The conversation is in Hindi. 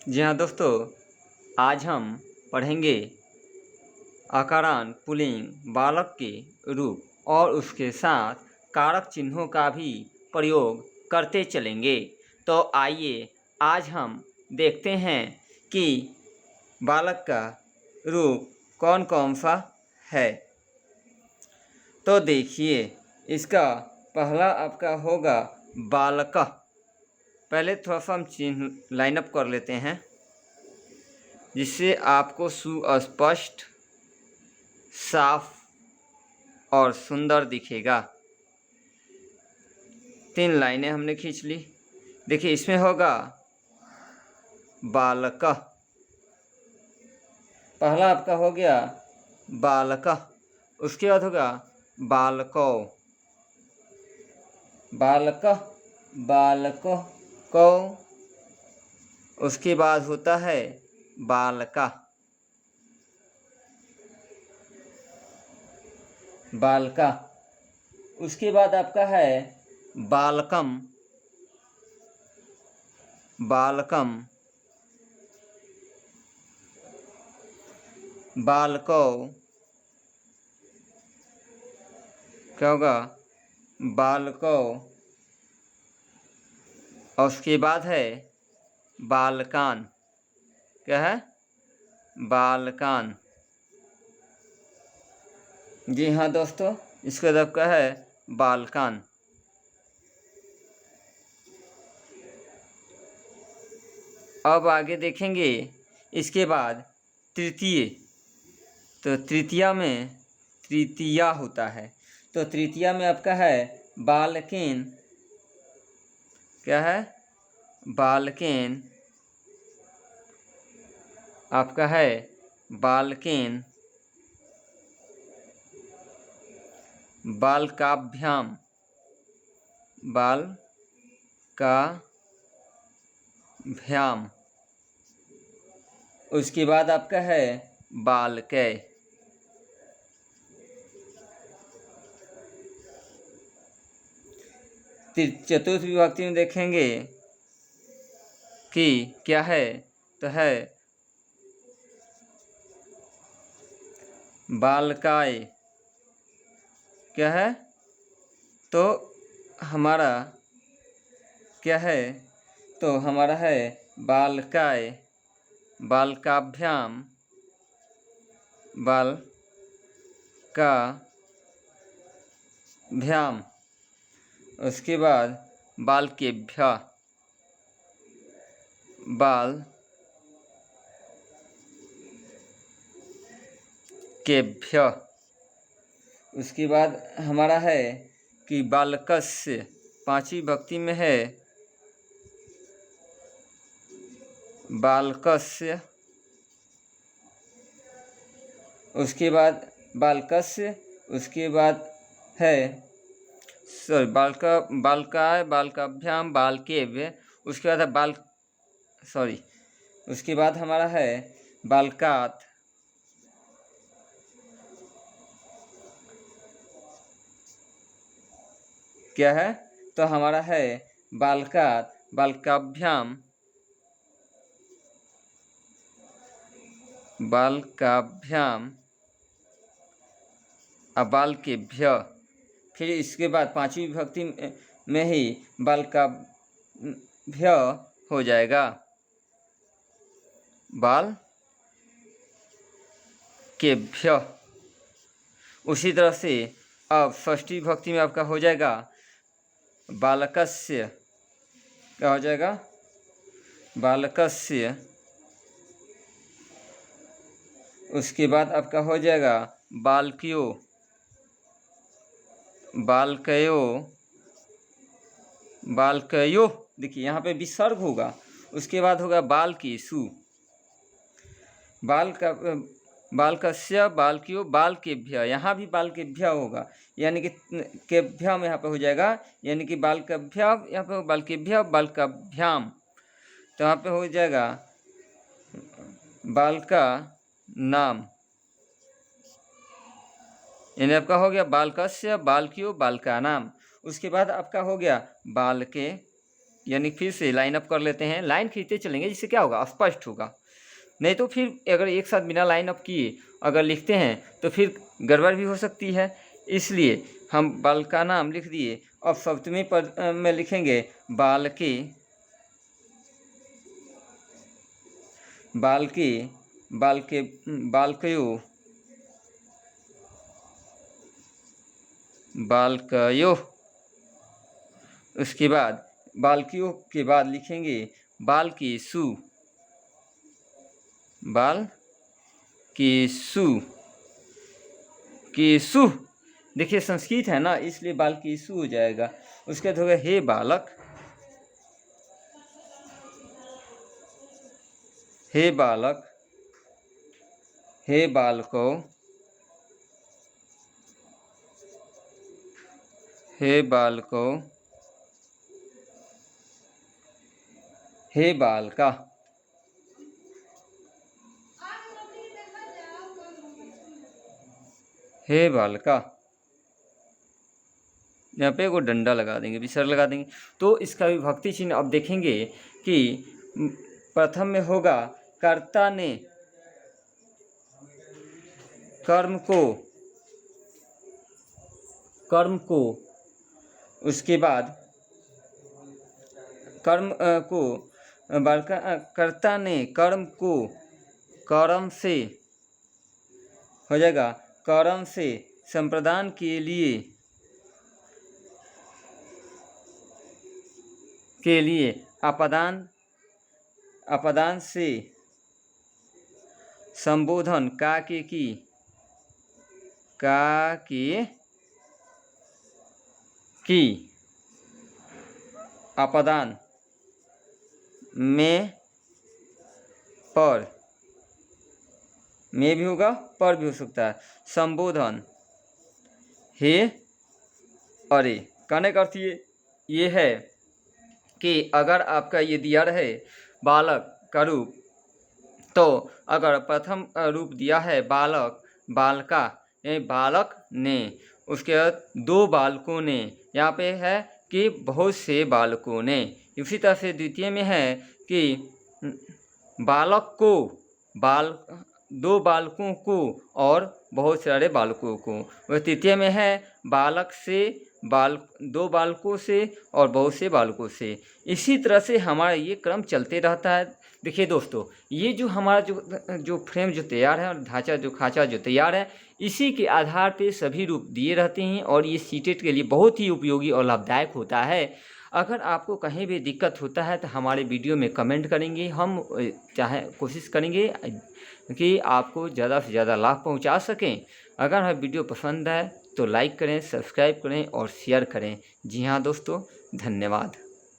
जी हाँ दोस्तों, आज हम पढ़ेंगे आकारांत पुल्लिंग बालक के रूप और उसके साथ कारक चिन्हों का भी प्रयोग करते चलेंगे। तो आइए आज हम देखते हैं कि बालक का रूप कौन कौन सा है। तो देखिए, इसका पहला आपका होगा बालक। पहले थोड़ा सा हम चिन्ह लाइनअप कर लेते हैं जिससे आपको सुस्पष्ट, साफ और सुंदर दिखेगा। 3 लाइनें हमने खींच ली। देखिए, इसमें होगा बालक। पहला आपका हो गया बालक, उसके बाद होगा बालको, बालक, बालको को, उसके बाद होता है बालका, बालका, उसके बाद आपका है बालकम, बालकम, बालको, क्या होगा बालको, और उसके बाद है बालकान। क्या है? बालकान। जी हाँ दोस्तों, इसका मतलब क्या है? बालकान। अब आगे देखेंगे इसके बाद तृतीय। तो तृतीया होता है। तो तृतीया में आपका है बालकेन। क्या है? बालकेन। आपका है बालकेन, बालकाभ्याम, बालकाभ्याम। उसके बाद आपका है बालकय। चतुर्थ विभक्ति में देखेंगे कि क्या है, तो है बालकाय। क्या है? तो हमारा क्या है, तो हमारा है बालकाय, बालकाभ्याम, बालकाभ्याम। उसके बाद बालकेभ्य, बालकेभ्य। उसके बाद हमारा है कि बालकस्य, 5वीं विभक्ति में है बालकस्य। उसके बाद बालकस्य, उसके बाद है बालकाय, बालकाभ्याम, बालकेभ्य। उसके बाद है उसके बाद हमारा है बालकात। क्या है? तो हमारा है बालकात, बालकाभ्याम, बालकाभ्याम, बालकेभ्य। फिर इसके बाद 5वीं विभक्ति में ही बालकाभ्य हो जाएगा, बालकेभ्य। उसी तरह से अब 6ठी विभक्ति में आपका हो जाएगा बालकस्य। क्या हो जाएगा? बालकस्य। उसके बाद आपका हो जाएगा बालक्यो, बालकयो, बालकयो। देखिए यहाँ पे विसर्ग होगा। उसके बाद होगा बालकेषु, बालकस्य, बालक्यो, बालकेभ्य। यहाँ भी बालकेभ्य होगा, यानी कि केभ्यम यहाँ पे हो जाएगा, यानी कि बालकभ्य, यहाँ पे बालकेभ्य, बालकाभ्याम। तो यहाँ पे हो जाएगा बालका नाम, यानी आपका हो गया बालकस्य, बालक्यो, बालका नाम। उसके बाद आपका हो गया बालके यानी फिर से लाइन अप कर लेते हैं। लाइन खींचते चलेंगे, जिससे क्या होगा, स्पष्ट होगा। नहीं तो फिर अगर एक साथ बिना लाइन अप किए अगर लिखते हैं तो फिर गड़बड़ भी हो सकती है। इसलिए हम बाल का नाम लिख दिए। अब सप्तमी पद में लिखेंगे बालके, बालके, बालके, बालकयो, बालकयो। उसके बाद बालकियों के बाद लिखेंगे बालकेषु, बालकेषु, केशु। देखिए संस्कृत है ना, इसलिए बालकेषु हो जाएगा। उसके बाद होगा हे बालक, हे बालक, हे बालको, हे बालको, हे बालका। हे बालका, यहाँ पे वो डंडा लगा देंगे, विसर्ग लगा देंगे। तो इसका विभक्ति चिन्ह अब देखेंगे कि प्रथम में होगा कर्ता ने कर्म को, उसके बाद कर्म को कर्ता ने कर्म को कर्म से हो जाएगा, कर्म से संप्रदान के लिए अपदान से संबोधन की अपदान में भी होगा, पर भी हो सकता है। संबोधन हे अरे। कहने का अर्थ ये है कि अगर आपका ये दिया रहे बालक का रूप, तो अगर प्रथम रूप दिया है बालक, बालका, यानी बालक ने, उसके बाद दो बालकों ने, यहाँ पे है कि बहुत से बालकों ने। इसी तरह से द्वितीय में है कि बालक को, दो बालकों को और बहुत सारे बालकों को। वह तृतीय में है बालक से, दो बालकों से और बहुत से बालकों से। इसी तरह से हमारा ये क्रम चलते रहता है। देखिए दोस्तों, ये जो हमारा जो फ्रेम जो तैयार है और खांचा जो तैयार है, इसी के आधार पे सभी रूप दिए रहते हैं और ये सीटेट के लिए बहुत ही उपयोगी और लाभदायक होता है। अगर आपको कहीं भी दिक्कत होता है तो हमारे वीडियो में कमेंट करेंगे, हम कोशिश करेंगे कि आपको ज़्यादा से ज़्यादा लाभ पहुंचा सकें। अगर हमें वीडियो पसंद आए तो लाइक करें, सब्सक्राइब करें और शेयर करें। जी हाँ दोस्तों, धन्यवाद।